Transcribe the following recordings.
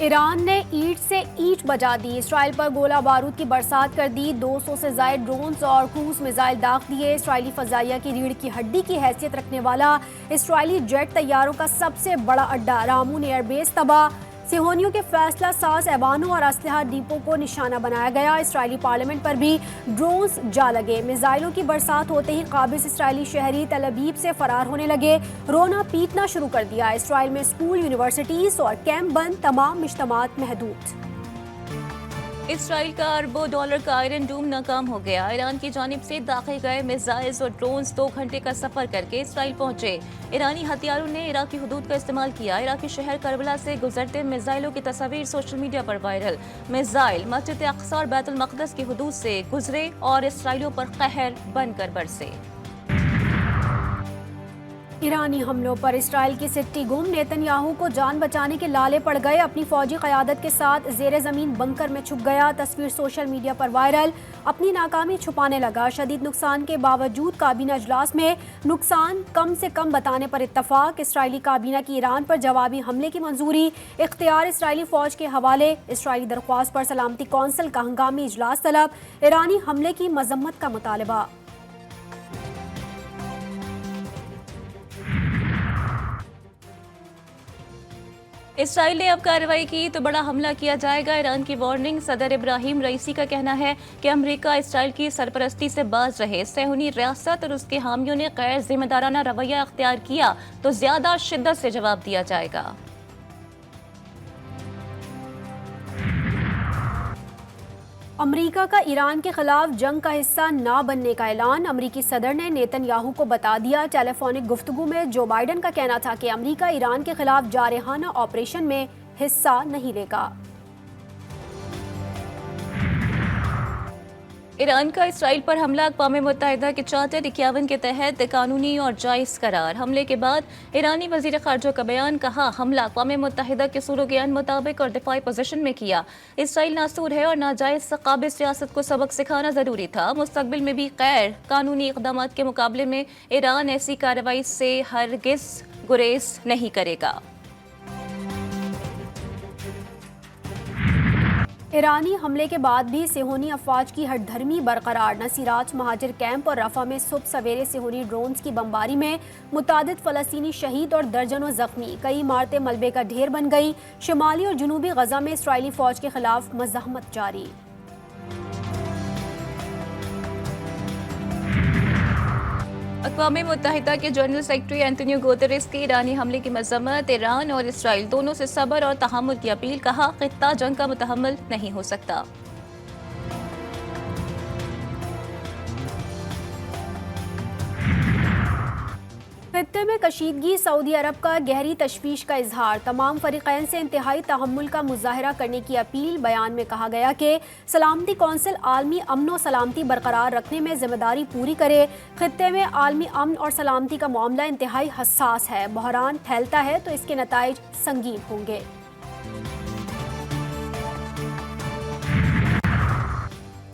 Iran ने ईंट से ईंट बजा दी। इसराइल पर गोला बारूद की बरसात कर दी। 200 से ज्यादा ड्रोन्स और क्रूज मिसाइल दाग दिए। इसराइली फजाइया की रीढ़ की हड्डी की हैसियत रखने वाला इसराइली जेट तैयारों का सबसे बड़ा अड्डा रामून एयरबेस तबाह। सिहोनियों के फैसला साज ऐवानों और असलहा डिपो को निशाना बनाया गया। इसराइली पार्लियामेंट पर भी ड्रोन्स जा लगे। मिसाइलों की बरसात होते ही काबिज इसराइली शहरी तल अबीब से फरार होने लगे। रोना पीटना शुरू कर दिया। इसराइल में स्कूल, यूनिवर्सिटीज और कैंप बंद, तमाम इज्तिमात महदूद। इसराइल का अरबों डॉलर का आयरन डूम नाकाम हो गया। ईरान की जानिब से दागे गए मिसाइल्स और ड्रोन्स 2 घंटे का सफर करके इसराइल पहुंचे। ईरानी हथियारों ने इराकी हुदूद का इस्तेमाल किया। इराकी शहर करबला से गुजरते मिसाइलों की तस्वीर सोशल मीडिया पर वायरल। मिसाइल मस्जिद अक्सा और बैतुल मक़दस की हुदूद से गुजरे और इसराइलियों पर कहर बनकर बरसे। ईरानी हमलों पर इसराइल की सिट्टी गुम। नेतन्याहू को जान बचाने के लाले पड़ गए। अपनी फौजी क़यादत के साथ ज़ेरे ज़मीन बंकर में छुप गया। तस्वीर सोशल मीडिया पर वायरल। अपनी नाकामी छुपाने लगा। शदीद नुकसान के बावजूद काबीना अजलास में नुकसान कम से कम बताने पर इत्तफाक। इसराइली काबीना की ईरान पर जवाबी हमले की मंजूरी। इख्तियार इसराइली फ़ौज के हवाले। इसराइली दरख्वास्त पर सलामती कौंसिल का हंगामी इजलास तलब। ईरानी हमले की मजम्मत का मुतालबा। इसराइल ने अब कार्रवाई की तो बड़ा हमला किया जाएगा। ईरान की वार्निंग। सदर इब्राहिम रईसी का कहना है कि अमेरिका इसराइल की सरपरस्ती से बाज रहे। सहूनी रियासत और उसके हामियों ने गैर जिम्मेदाराना रवैया अख्तियार किया तो ज्यादा शिद्दत से जवाब दिया जाएगा। अमरीका का ईरान के खिलाफ जंग का हिस्सा ना बनने का ऐलान। अमरीकी सदर ने नेतन्याहू को बता दिया। टेलीफोनिक गुफ्तगू में जो बाइडन का कहना था कि अमरीका ईरान के खिलाफ जारहाना ऑपरेशन में हिस्सा नहीं लेगा। ईरान का इसराइल पर हमला अक़वाम मुत्तहिदा के चार्टर 51 के तहत कानूनी और जायज़ करार। हमले के बाद ईरानी वज़ीर ख़ारजा का बयान। कहा, हमला अक़वाम मुत्तहिदा के सूरत मुताबिक और दिफाई पोजीशन में किया। इसराइल नासूर है और नाजायज़ काबिज़ सियासत को सबक सिखाना ज़रूरी था। मुस्तक़बिल में भी गैर कानूनी इक़दाम के मुकाबले में ईरान ऐसी कार्रवाई से हरगिज़ गुरेज नहीं करेगा। ईरानी हमले के बाद भी सिहोनी अफवाज की हठधर्मी बरकरार। नसीरात महाजिर कैंप और रफा में सुबह सवेरे सिहोनी ड्रोन्स की बमबारी में मुतादिद फ़लस्तीनी शहीद और दर्जनों जख्मी। कई इमारतें मलबे का ढेर बन गई। शुमाली और जनूबी गजा में इसराइली फ़ौज के खिलाफ मज़ाहमत जारी। अक़वाम मुत्तहिदा के जनरल सेक्रेटरी एंटोनियो गुतेरेस की ईरानी हमले की मज़म्मत। ईरान और इसराइल दोनों से सब्र और तहम्मुल की अपील। कहा, ख़ित्ता जंग का मुतहम्मिल नहीं हो सकता। खित्ते में कशीदगी। सऊदी अरब का गहरी तशवीश का इजहार। तमाम फरीक़ैन से इंतहाई तहम्मुल का मुजाहरा करने की अपील। बयान में कहा गया कि सलामती कौंसिल आलमी अमन और सलामती बरकरार रखने में जिम्मेदारी पूरी करे। खित्ते में आलमी अमन और सलामती का मामला इंतहाई हसास है। बहरान फैलता है तो इसके नताइज संगीन होंगे।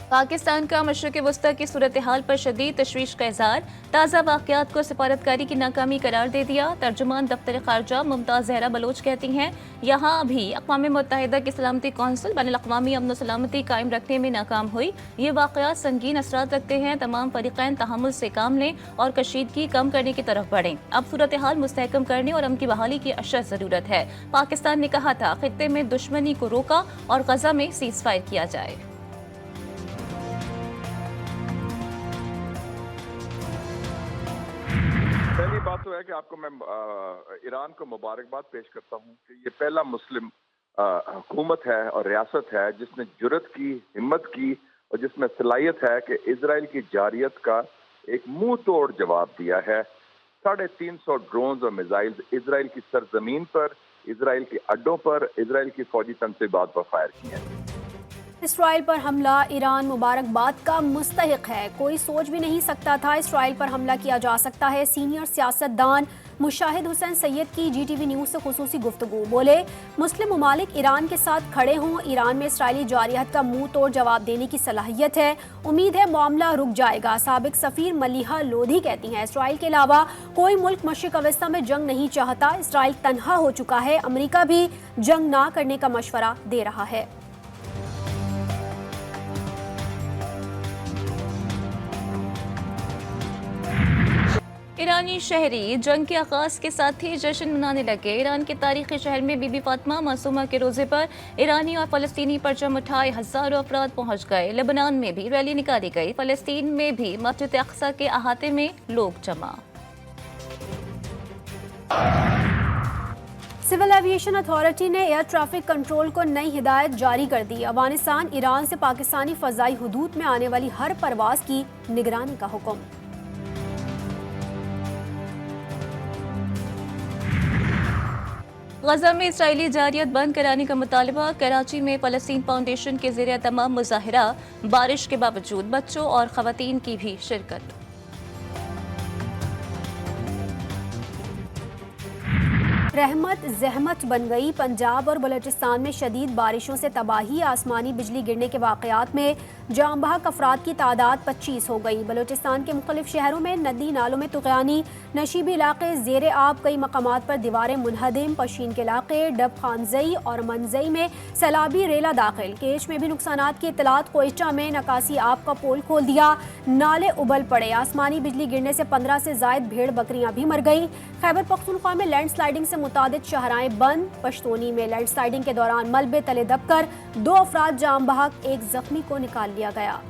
पाकिस्तान का मशरिक़ वस्ता की सूरत हाल पर शदीद तशवीश का इज़हार। ताज़ा वाक़यात को सिफारतकारी की नाकामी करार दे दिया। तर्जुमान दफ्तर ख़ारजा मुमताज़ ज़हरा बलोच कहती हैं, यहाँ भी अक़वाम मुत्तहिदा की सलामती कौंसिल बैनुल-अक़वामी अमन और सलामती कायम रखने में नाकाम हुई। ये वाक़यात संगीन असरात रखते हैं। तमाम फ़रीक़ैन तहम्मुल से काम लें और कशीदगी कम करने की तरफ बढ़ें। अब सूरत हाल मुस्तहकम करने और अमन की बहाली की अशद ज़रूरत है। पाकिस्तान ने कहा था, खित्ते में दुश्मनी को रोका और गज़ा में सीज़ फायर किया जाए। पहली बात तो है कि आपको मैं ईरान को मुबारकबाद पेश करता हूँ कि ये पहला मुस्लिम हुकूमत है और रियासत है जिसने जुर्रत की, हिम्मत की और जिसमें सलाहियत है कि इजराइल की जारियत का एक मुंह तोड़ जवाब दिया है। 350 ड्रोन्स और मिसाइल्स इजराइल की सरजमीन पर, इजराइल के अड्डों पर, इजराइल की फौजी तनसीबात पर फायर किए हैं। इसराइल पर हमला। ईरान मुबारकबाद का मुस्तहिक है। कोई सोच भी नहीं सकता था इसराइल पर हमला किया जा सकता है। सीनियर सियासतदान मुशाहिद हुसैन सैयद की GTV न्यूज़ से खुसूसी गुफ्तगू। बोले, मुस्लिम ममालिक ईरान के साथ खड़े हों, ईरान में इसराइली जारियत का मुंह तोड़ जवाब देने की सलाहियत है, उम्मीद है मामला रुक जाएगा। साबिक सफीर मलिहा लोधी कहती हैं, इसराइल के अलावा कोई मुल्क मशरिक अवस्ता में जंग नहीं चाहता, इसराइल तन्हा हो चुका है, अमेरिका भी जंग ना करने का मशवरा दे रहा है। ईरानी शहरी जंग के आगाज के साथ ही जश्न मनाने लगे। ईरान के तारीखी शहर में बीबी फातिमा मासूमा के रोजे पर ईरानी और फलस्तीनी परचम उठाए हजारों अफराद पहुंच गए। लेबनान में भी रैली निकाली गई। फलस्तीन में भी मस्जिद अक्सा के अहाते में लोग जमा। सिविल एविएशन अथॉरिटी ने एयर ट्रैफिक कंट्रोल को नई हिदायत जारी कर दी। अफगानिस्तान, ईरान से पाकिस्तानी फजाई हुदूद में आने वाली हर परवाज की निगरानी का हुक्म। गजा में इसराइली जारियत बंद कराने का मुतालबा। कराची में फलस्तीन फाउंडेशन के ज़रिए तमाम मुजाहिरा। बारिश के बावजूद बच्चों और खवातीन की भी शिरकत। रहमत जहमत बन गई। पंजाब और बलोचिस्तान में शदीद बारिशों से तबाही, आसमानी बिजली गिरने के वाक़यात में जाम बहक अफराद की तादाद 25 हो गई। बलोचिस्तान के मुख्तलिफ शहरों में नदी नालों में तुग़यानी, नशीबी इलाके ज़ेरे आब, कई मकामात पर दीवारें मुनहदिम। पशीन के इलाके डब खानजई और मनजई में सैलाबी रेला दाखिल। केच में भी नुकसानात की इतलात। कोयटा में नकासी आब का पोल खोल दिया, नाले उबल पड़े। आसमानी बिजली गिरने से 15 से जायद भेड़ बकरियां भी मर गई। खैबर पख्तूनख्वा में लैंडस्लाइडिंग से मुतादिद शाहराएं बंद। पश्तूनी में लैंडस्लाइडिंग के दौरान मलबे तले दबकर 2 अफराद जाम बहक, एक जख्मी को निकाल लिया गया।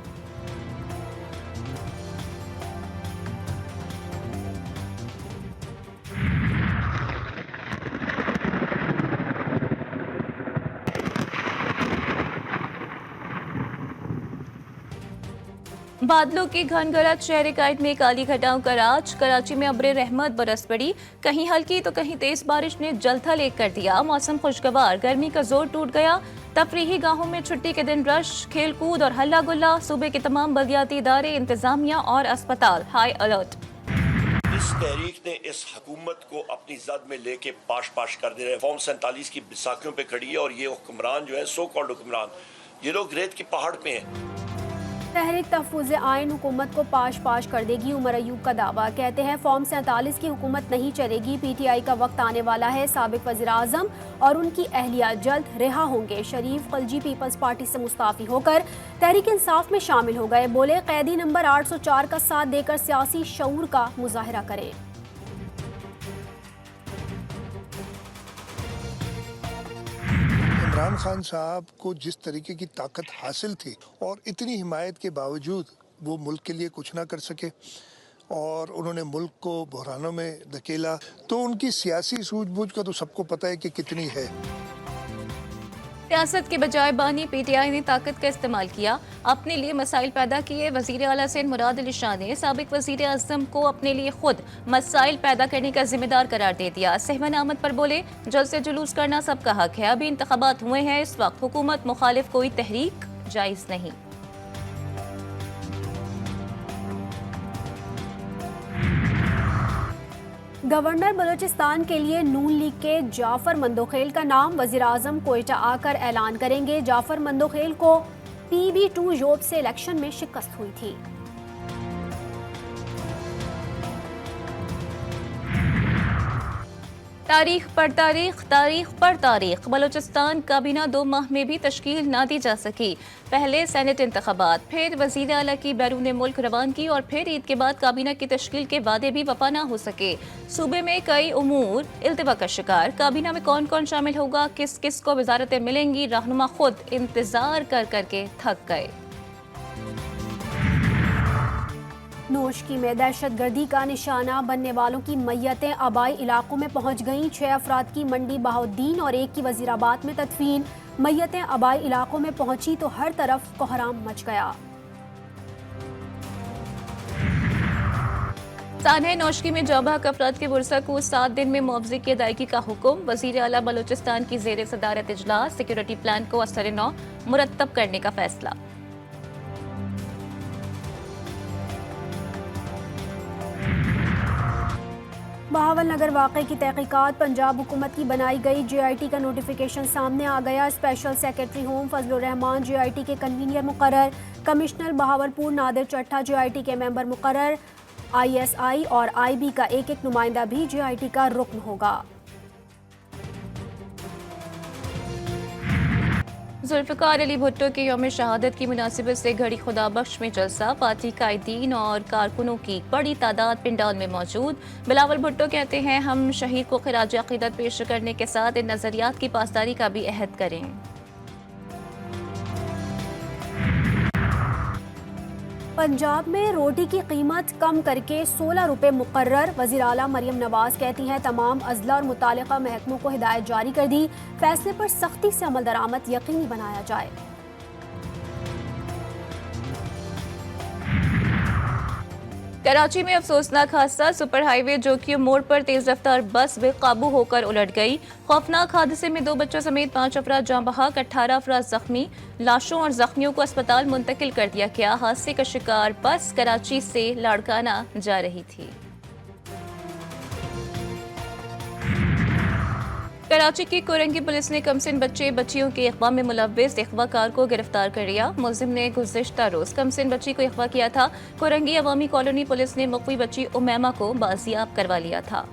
बादलों की घन गरज, शहर कायद में काली घटाओं का राज। कराची में अब्रे रहमत बरस पड़ी। कहीं हल्की तो कहीं तेज बारिश ने जलथल एक कर दिया। मौसम खुशगवार, गर्मी का जोर टूट गया। तफरीही गाहों में छुट्टी के दिन रश, खेल कूद और हल्ला गुल्ला। सूबे के तमाम बल्दियाती इदारे, इंतजामिया और अस्पताल हाई अलर्ट। इस तहरीक ने इस हुकूमत को अपनी जद में लेके पाश पाश कर दे रहे। फॉर्म 47 की बिसाखियों पे खड़ी है और ये हुक्मरान जो है, सो कॉल्ड हुक्मरान, ये लोग रेत के पहाड़ पे हैं। तहरीक तहफ़्फ़ुज़ आइन हुकूमत को पाश पाश कर देगी। उमर अयूब का दावा। कहते हैं फॉर्म 47 की हुकूमत नहीं चलेगी। PTI का वक्त आने वाला है। साबिक वज़ीर आज़म और उनकी अहलिया जल्द रिहा होंगे। शरीफ खलजी पीपल्स पार्टी से मुस्ताफ़ी होकर तहरीक इंसाफ में शामिल हो गए। बोले, कैदी नंबर 804 का साथ देकर सियासी शऊर का मुजाहरा करें। इमरान खान साहब को जिस तरीके की ताकत हासिल थी और इतनी हिमायत के बावजूद वो मुल्क के लिए कुछ ना कर सके और उन्होंने मुल्क को बहरानों में धकेला, तो उनकी सियासी सूझबूझ का तो सबको पता है कि कितनी है। सियासत के बजाय बानी PTI ने ताकत का इस्तेमाल किया, अपने लिए मसाइल पैदा किए। वजीर आला से मुराद अली शाह ने साबिक वजीर आज़म को अपने लिए खुद मसाइल पैदा करने का जिम्मेदार करार दे दिया। सहवन अहमद पर बोले, जल्द से जुलूस करना सबका हक है। अभी इंतखाबात हुए हैं, इस वक्त हुकूमत मुखालिफ कोई तहरीक जायज नहीं। गवर्नर बलूचिस्तान के लिए नून लीग के जाफर मंदोखेल का नाम। वजीर आजम कोयटा आकर ऐलान करेंगे। जाफर मंदोखेल को PB2 जोब से इलेक्शन में शिकस्त हुई थी। तारीख पर तारीख, तारीख पर तारीख। बलूचिस्तान काबीना 2 माह में भी तश्कील ना दी जा सकी। पहले सेनेट इंतखाबात, फिर वजीर आला की बैरून मुल्क रवानगी और फिर ईद के बाद काबीना की तश्कील के वादे भी वफा ना हो सके। सूबे में कई उमूर इल्तिवा का शिकार। काबीना में कौन कौन शामिल होगा, किस किस को वजारतें मिलेंगी, रहनुमा खुद इंतजार कर करके थक गए। नोशकी में दहशतगर्दी का निशाना बनने वालों की मैयतें आबाई इलाकों में पहुंच गईं। 6 अफराद की मंडी बहाउद्दीन और 1 की वजीराबाद में तदफीन। मैयतें आबाई इलाकों में पहुंची तो हर तरफ कोहराम मच गया। सानह नौशकी में जाबाक अफराद के वर्सा को 7 दिन में मुआवजे की अदायगी का हुक्म। वजीर आला बलूचिस्तान की ज़ेर सदारत इजलास सिक्योरिटी प्लान को असर-ए-नौ मुरतब करने का फैसला। बहावल नगर वाक़े की तहकीकात, पंजाब हुकूमत की बनाई गई JIT का नोटिफिकेशन सामने आ गया। Special secretary home Fazlur Rahman JIT के कन्वीनियर मुकर्रर, कमिश्नर बहावलपुर नादिर चट्टा JIT के मेंबर मुकर्रर, ISI और IB का एक नुमाइंदा भी JIT का रुकन होगा। जुल्फ़िकार अली भुट्टो के यौम शहादत की मुनासिबत से घड़ी खुदाबख्श में जलसा, पार्टी कायदीन और कारकुनों की बड़ी तादाद पिंडाल में मौजूद। बिलावल भुट्टो कहते हैं, हम शहीद को खिराज अक़ीदत पेश करने के साथ इन नज़रियात की पासदारी का भी अहद करें। पंजाब में रोटी की कीमत कम करके 16 रुपये मुकर्रर। वज़ीर आला मरियम नवाज कहती हैं, तमाम अजला और मुतालिका महकमों को हिदायत जारी कर दी, फैसले पर सख्ती से अमल दरामद यकीनी बनाया जाए। कराची में अफसोसनाक हादसा, सुपर हाईवे जोकियो मोड़ पर तेज रफ्तार बस बेकाबू होकर उलट गई। खौफनाक हादसे में 2 बच्चों समेत 5 अफराद जाँ बहक, 18 अफराद जख्मी। लाशों और जख्मियों को अस्पताल मुंतकिल कर दिया गया। हादसे का शिकार बस कराची से लाड़काना जा रही थी। कराची की कोरंगी पुलिस ने कमसिन बच्चे बच्चियों के अगवा में मुलव्विस अगवाकार को गिरफ्तार कर लिया। मुलजिम ने गुज़िश्ता रोज कमसिन बच्ची को अगवा किया था। कोरंगी अवामी कॉलोनी पुलिस ने मुक़वी बच्ची उमैमा को बाजियाब करवा लिया था।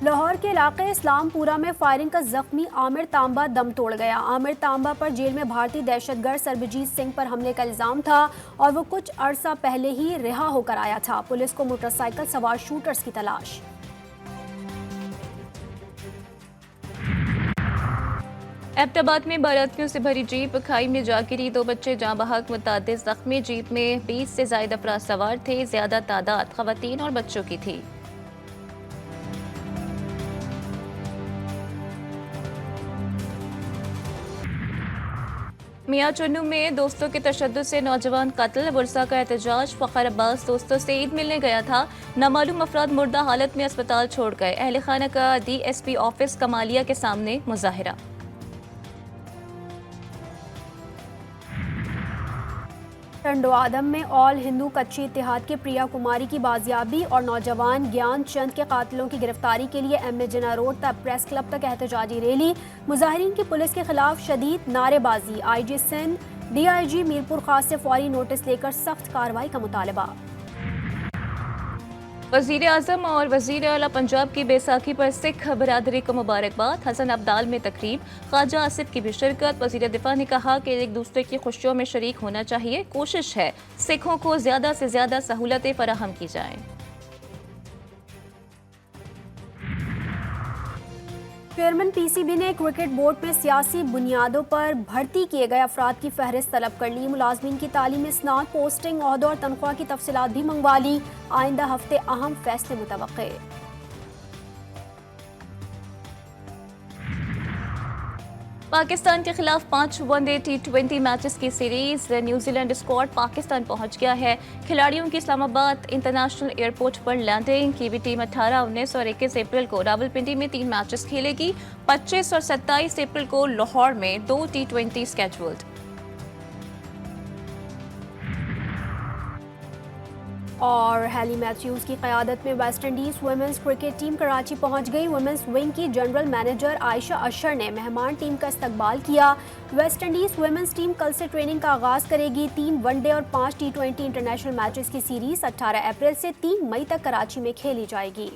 लाहौर के इलाके इस्लामपुरा में फायरिंग का जख्मी आमिर तांबा दम तोड़ गया। आमिर तांबा पर जेल में भारतीय दहशतगर्द सरबजीत सिंह पर हमले का इल्जाम था और वो कुछ अरसा पहले ही रिहा होकर आया था। पुलिस को मोटरसाइकिल सवार शूटर्स की तलाश। एबटाबाद में बारातियों से भरी जीप खाई में जा गिरी, 2 बच्चे जाँ बहक, मुतादिद जख्मी। जीप में 20 से ज्यादा अफराद सवार थे, ज्यादा तादाद खवातीन और बच्चों की थी। मियां चुन्नू में दोस्तों के तशद्दुद से नौजवान कत्ल, बुरसा का एहतजाज। फ़खर अब्बास दोस्तों से ईद मिलने गया था, नामालूम अफराद मुर्दा हालत में अस्पताल छोड़ गए। अहल खाना का DSP ऑफिस कमालिया के सामने मुजाहिरा। टंडो आदम में ऑल हिंदू कच्ची इत्तेहाद के प्रिया कुमारी की बाजियाबी और नौजवान ज्ञान चंद के कातिलों की गिरफ्तारी के लिए MA जिना रोड तक प्रेस क्लब तक एहतजाजी रैली। मुजाहिरीन की पुलिस के खिलाफ शदीद नारेबाजी। IG सिंध DIG मीरपुर खास से फौरी नोटिस लेकर सख्त कार्रवाई का मुतालबा। वज़ीर आज़म और वज़ीर आला पंजाब की बैसाखी पर सिख बरादरी को मुबारकबाद। हसन अब्दाल में तकरीब, ख्वाजा आसिफ की भी शिरकत। वज़ीर दिफा ने कहा कि एक दूसरे की खुशियों में शरीक होना चाहिए। कोशिश है सिखों को ज़्यादा से ज़्यादा सहूलतें फराहम की जाएं। चेयरमैन PCB ने क्रिकेट बोर्ड में सियासी बुनियादों पर भर्ती किए गए अफराद की फहरिस्त तलब कर ली। मुलाजमीन की तालीम स्नात, पोस्टिंग, ओहदों और तनख्वाह की तफसीलात भी मंगवा ली। आइंदा हफ्ते अहम फैसले मुतवक्के। पाकिस्तान के खिलाफ 5 वनडे T20 मैचेस की सीरीज। न्यूजीलैंड स्क्वाड पाकिस्तान पहुंच गया है। खिलाड़ियों की इस्लामाबाद इंटरनेशनल एयरपोर्ट पर लैंडिंग की भी टीम 18, 19 और 21 अप्रैल को रावलपिंडी में 3 मैचेस खेलेगी। 25 और 27 अप्रैल को लाहौर में 2 T20 स्केड्यूल्ड। और हेली मैथ्यूज की क़यादत में West Indies women's cricket team Karachi पहुंच गई। वुमेंस विंग की जनरल मैनेजर आयशा अशर ने मेहमान टीम का इस्तकबाल किया। वेस्ट इंडीज़ वुमेंस टीम कल से ट्रेनिंग का आगाज़ करेगी। 3 वनडे और 5 T20 इंटरनेशनल मैचेस की सीरीज़ 18 अप्रैल से 3 मई तक कराची में खेली जाएगी।